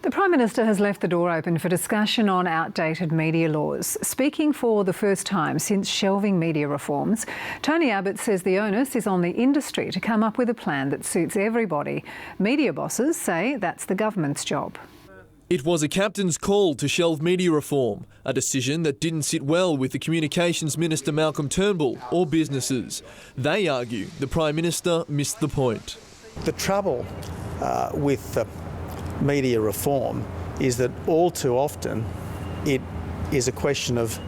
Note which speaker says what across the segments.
Speaker 1: The Prime Minister has left the door open for discussion on outdated media laws. Speaking for the first time since shelving media reforms, Tony Abbott says the onus is on the industry to come up with a plan that suits everybody. Media bosses say that's the government's job.
Speaker 2: It was a captain's call to shelve media reform, a decision that didn't sit well with the Communications Minister Malcolm Turnbull or businesses. They argue the Prime Minister missed the point.
Speaker 3: The trouble with media reform is that all too often it is a question of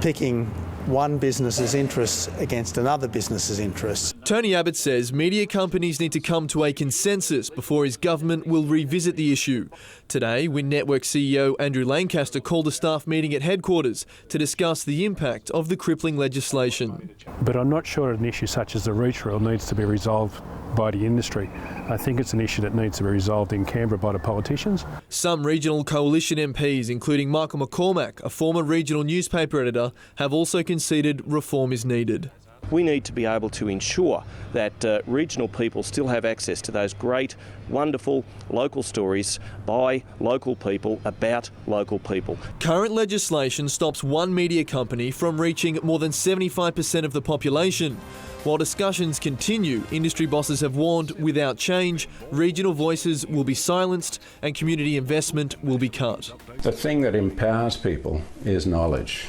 Speaker 3: picking one business's interests against another business's interests.
Speaker 2: Tony Abbott says media companies need to come to a consensus before his government will revisit the issue. Today, Win Network CEO Andrew Lancaster called a staff meeting at headquarters to discuss the impact of the crippling legislation.
Speaker 4: But I'm not sure an issue such as the reach rule needs to be resolved by the industry. I think it's an issue that needs to be resolved in Canberra by the politicians.
Speaker 2: Some regional coalition MPs, including Michael McCormack, a former regional newspaper editor, have also conceded reform is needed.
Speaker 5: We need to be able to ensure that regional people still have access to those great, wonderful local stories by local people about local people.
Speaker 2: Current legislation stops one media company from reaching more than 75% of the population. While discussions continue, industry bosses have warned without change, regional voices will be silenced and community investment will be cut.
Speaker 6: The thing that empowers people is knowledge.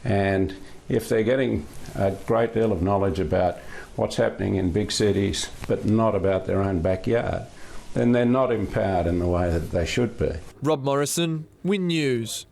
Speaker 6: And if they're getting a great deal of knowledge about what's happening in big cities, but not about their own backyard, then they're not empowered in the way that they should be.
Speaker 2: Rob Morrison, Win News.